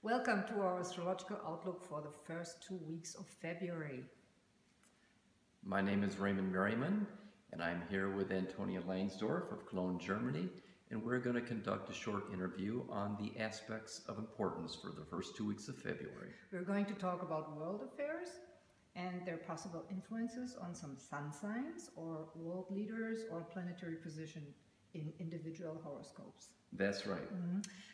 Welcome to our astrological outlook for the first 2 weeks of February. My name is Raymond Merriman, and I'm here with Antonia Langsdorf of Cologne, Germany, and we're going to conduct a short interview on the aspects of importance for the first 2 weeks of February. We're going to talk about world affairs and their possible influences on some sun signs or world leaders or planetary position in individual horoscopes. That's right.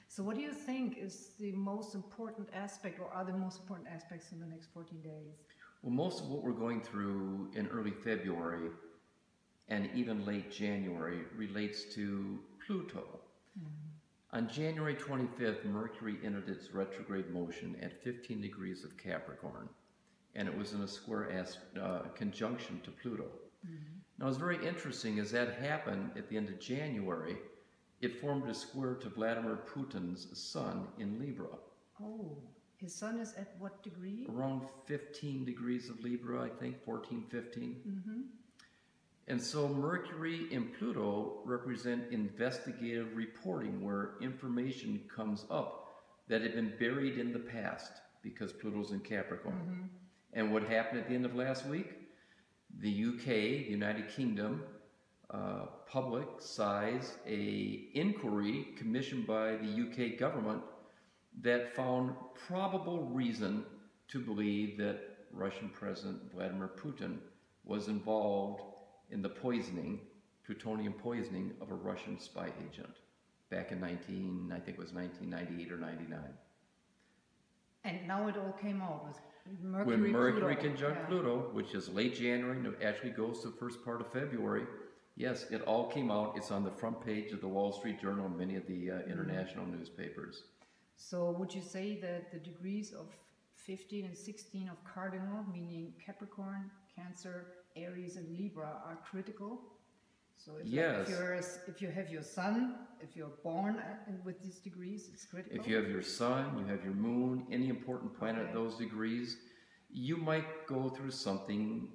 So what do you think is the most important aspect, or are the most important aspects in the next 14 days? Well, most of what we're going through in early February and even late January relates to Pluto. On January 25th, Mercury entered its retrograde motion at 15 degrees of Capricorn, and it was in a square conjunction to Pluto. Now, it's very interesting, as that happened at the end of January, it formed a square to Vladimir Putin's sun in Libra. Oh, his sun is at what degree? Around 15 degrees of Libra, I think, 14, 15. And so Mercury and Pluto represent investigative reporting, where information comes up that had been buried in the past because Pluto's in Capricorn. And what happened at the end of last week? The UK, the United Kingdom, publicized an inquiry commissioned by the UK government that found probable reason to believe that Russian President Vladimir Putin was involved in the poisoning, plutonium poisoning of a Russian spy agent back in I think it was 1998 or 99. And now it all came out with Mercury, when Mercury Pluto. conjunct Pluto, which is late January and it actually goes to the first part of February, yes, it all came out. It's on the front page of the Wall Street Journal and many of the international newspapers. So would you say that the degrees of 15 and 16 of cardinal, meaning Capricorn, Cancer, Aries, and Libra, are critical? So if, yes. if you have your sun, if you're born with these degrees, it's critical? If you have your sun, you have your moon, any important planet at those degrees, you might go through something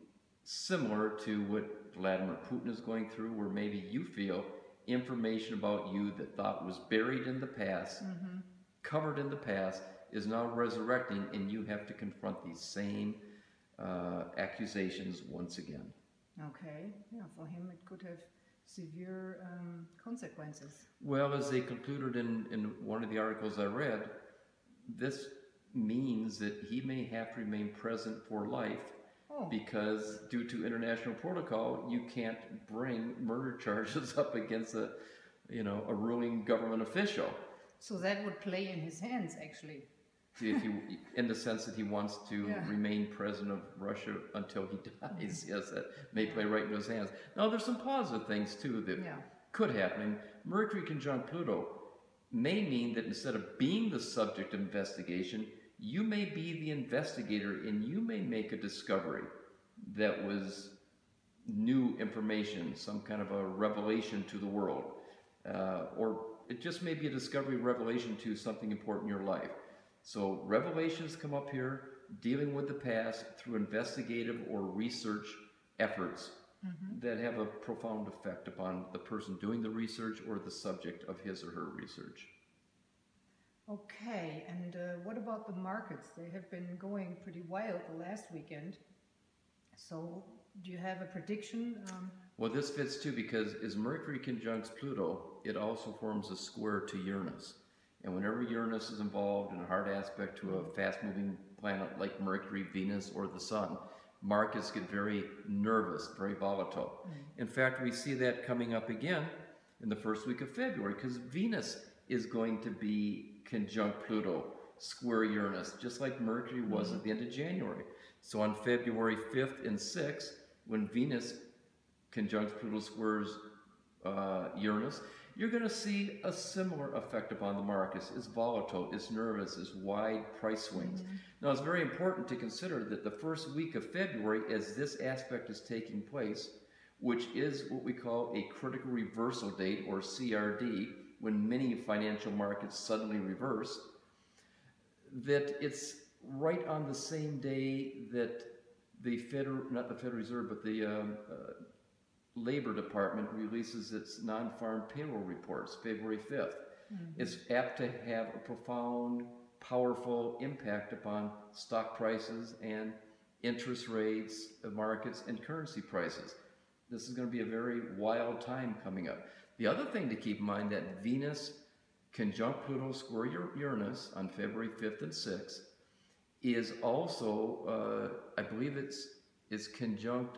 similar to what Vladimir Putin is going through, where maybe you feel information about you that thought was buried in the past, covered in the past, is now resurrecting, and you have to confront these same accusations once again. Okay, yeah, for him it could have severe consequences. Well, as they concluded in one of the articles I read, this means that he may have to remain present for life because due to international protocol, you can't bring murder charges up against a ruling government official. So that would play in his hands, actually. If he, in the sense that he wants to remain president of Russia until he dies, yes, that may play right into his hands. Now, there's some positive things, too, that could happen. Mercury conjunct Pluto may mean that instead of being the subject of investigation, you may be the investigator, and you may make a discovery that was new information, some kind of a revelation to the world, or it just may be a discovery, revelation to something important in your life. So revelations come up here, dealing with the past through investigative or research efforts that have a profound effect upon the person doing the research or the subject of his or her research. Okay, and what about the markets? They have been going pretty wild the last weekend. So do you have a prediction? Well, this fits too, because as Mercury conjuncts Pluto, it also forms a square to Uranus. And whenever Uranus is involved in a hard aspect to a fast-moving planet like Mercury, Venus, or the Sun, markets get very nervous, very volatile. In fact, we see that coming up again in the first week of February, because Venus is going to be conjunct Pluto, square Uranus, just like Mercury was at the end of January. So on February 5th and 6th, when Venus conjuncts Pluto squares Uranus, you're going to see a similar effect upon the markets. It's volatile, it's nervous, it's wide price swings. Now, it's very important to consider that the first week of February, as this aspect is taking place, which is what we call a critical reversal date, or CRD, when many financial markets suddenly reverse, that it's right on the same day that the not the Federal Reserve, but the Labor Department releases its non-farm payroll reports, February 5th. It's apt to have a profound powerful impact upon stock prices and interest rates, markets, and currency prices. This is going to be a very wild time coming up. The other thing to keep in mind that Venus conjunct Pluto square Uranus on February 5th and 6th is also, I believe it's conjunct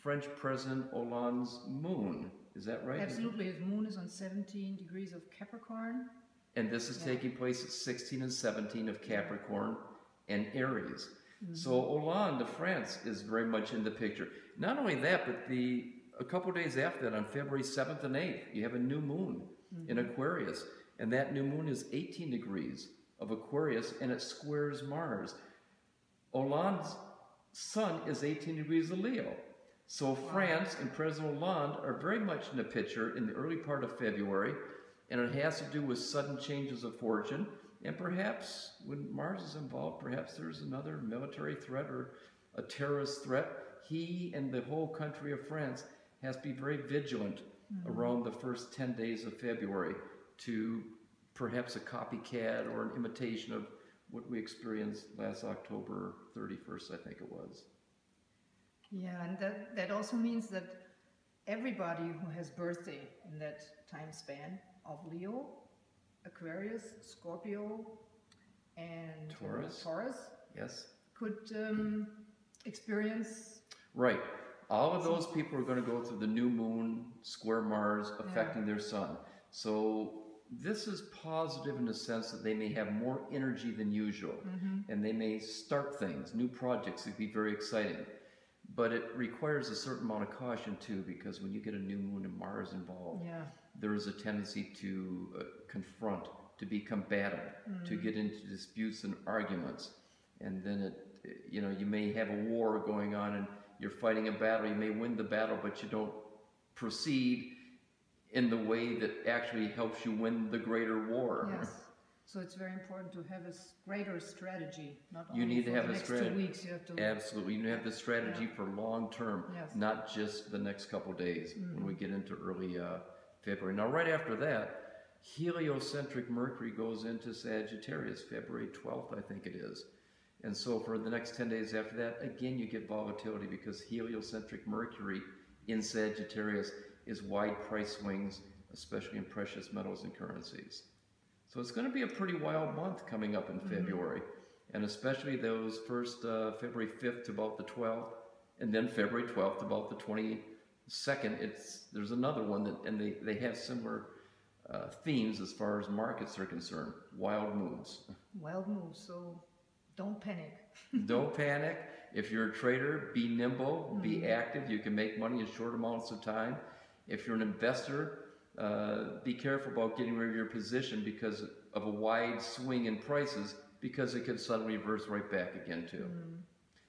French President Hollande's moon. Is that right? Absolutely. His moon is on 17 degrees of Capricorn. And this is taking place at 16 and 17 of Capricorn and Aries. So Hollande of France is very much in the picture. Not only that, but a couple days after that, on February 7th and 8th, you have a new moon in Aquarius. And that new moon is 18 degrees of Aquarius, and it squares Mars. Hollande's sun is 18 degrees of Leo. So France and President Hollande are very much in the picture in the early part of February, and it has to do with sudden changes of fortune. And perhaps when Mars is involved, perhaps there's another military threat or a terrorist threat. He and the whole country of France has to be very vigilant around the first 10 days of February to perhaps a copycat or an imitation of what we experienced last October 31st, I think it was. Yeah, and that also means that everybody who has birthday in that time span of Leo, Aquarius, Scorpio, and Taurus, yes, could experience. Right. All of those people are going to go through the new moon, square Mars, affecting their sun. So this is positive in the sense that they may have more energy than usual, and they may start things, new projects that could be very exciting. But it requires a certain amount of caution too, because when you get a new moon and Mars involved, there is a tendency to confront, to be combative, to get into disputes and arguments. And then you may have a war going on and you're fighting a battle. You may win the battle, but you don't proceed in the way that actually helps you win the greater war. Yes. So it's very important to have a greater strategy. Not only you need for to have the a next strategy. 2 weeks. You have to. Absolutely. You need to have the strategy for long term, not just the next couple of days when we get into early February. Now, right after that, heliocentric Mercury goes into Sagittarius, February 12th, I think it is. And so for the next 10 days after that, again, you get volatility because heliocentric Mercury in Sagittarius is wide price swings, especially in precious metals and currencies. So it's going to be a pretty wild month coming up in February, and especially those first February 5th to about the 12th, and then February 12th to about the 22nd. There's another one and they have similar themes as far as markets are concerned. Wild moves. Wild moves. So don't panic. Don't panic. If you're a trader, be nimble, be active. You can make money in short amounts of time. If you're an investor, be careful about getting rid of your position because of a wide swing in prices, because it could suddenly reverse right back again too.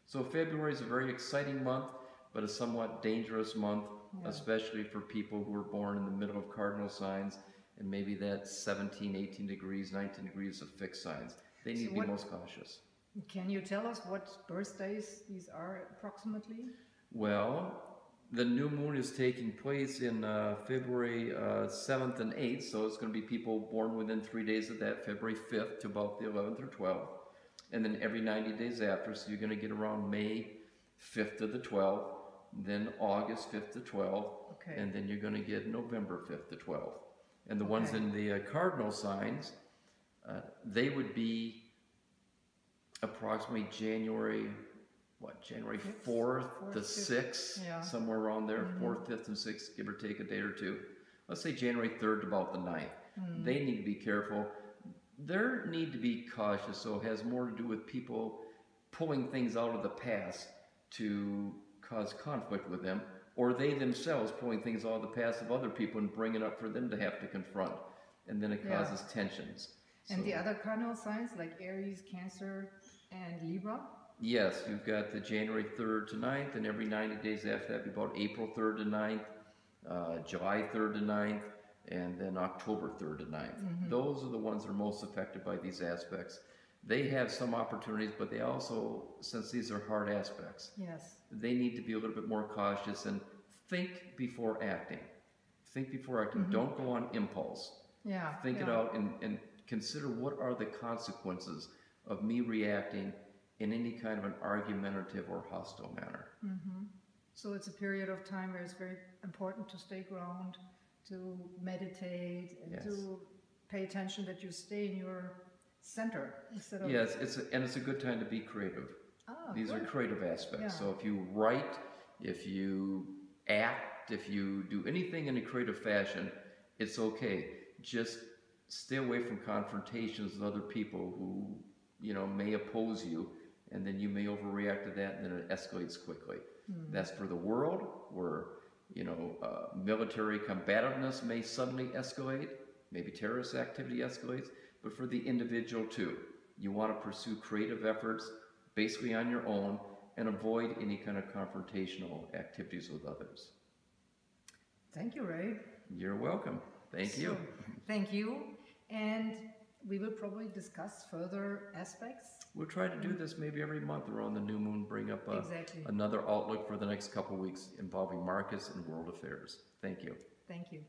So February is a very exciting month, but a somewhat dangerous month, especially for people who were born in the middle of cardinal signs and maybe that 17, 18 degrees, 19 degrees of fixed signs. They need to be most cautious. Can you tell us what birthdays these are approximately? Well, the new moon is taking place in February 7th and 8th, so it's going to be people born within 3 days of that, February 5th to about the 11th or 12th, and then every 90 days after, so you're going to get around May 5th to the 12th, then August 5th to 12th, and then you're going to get November 5th to 12th. And the ones in the cardinal signs, they would be approximately January 4th to 6th, somewhere around there, 4th, 5th, and 6th, give or take a day or two. Let's say January 3rd to about the 9th. They need to be careful. They need to be cautious, so it has more to do with people pulling things out of the past to cause conflict with them, or they themselves pulling things out of the past of other people and bringing it up for them to have to confront, and then it causes tensions. And the other cardinal signs like Aries, Cancer, and Libra? Yes, you've got the January 3rd to 9th, and every 90 days after that, about April 3rd to 9th, July 3rd to 9th, and then October 3rd to 9th. Those are the ones that are most affected by these aspects. They have some opportunities, but they also, since these are hard aspects, they need to be a little bit more cautious and think before acting. Think before acting. Don't go on impulse. Think it out and consider what are the consequences of me reacting in any kind of an argumentative or hostile manner. So it's a period of time where it's very important to stay grounded, to meditate, and Yes. to pay attention that you stay in your center instead of... Yes, it's a good time to be creative. These are creative aspects. Yeah. So if you write, if you act, if you do anything in a creative fashion, it's okay. Just stay away from confrontations with other people who, you know, may oppose you, and then you may overreact to that, and then it escalates quickly. That's for the world, where, you know, military combativeness may suddenly escalate, maybe terrorist activity escalates, but for the individual too. You want to pursue creative efforts basically on your own and avoid any kind of confrontational activities with others. Thank you, Ray. You're welcome. Thank you. Thank you. And we will probably discuss further aspects. We'll try to do this maybe every month around the new moon, bring up Exactly. another outlook for the next couple weeks involving markets and world affairs. Thank you. Thank you.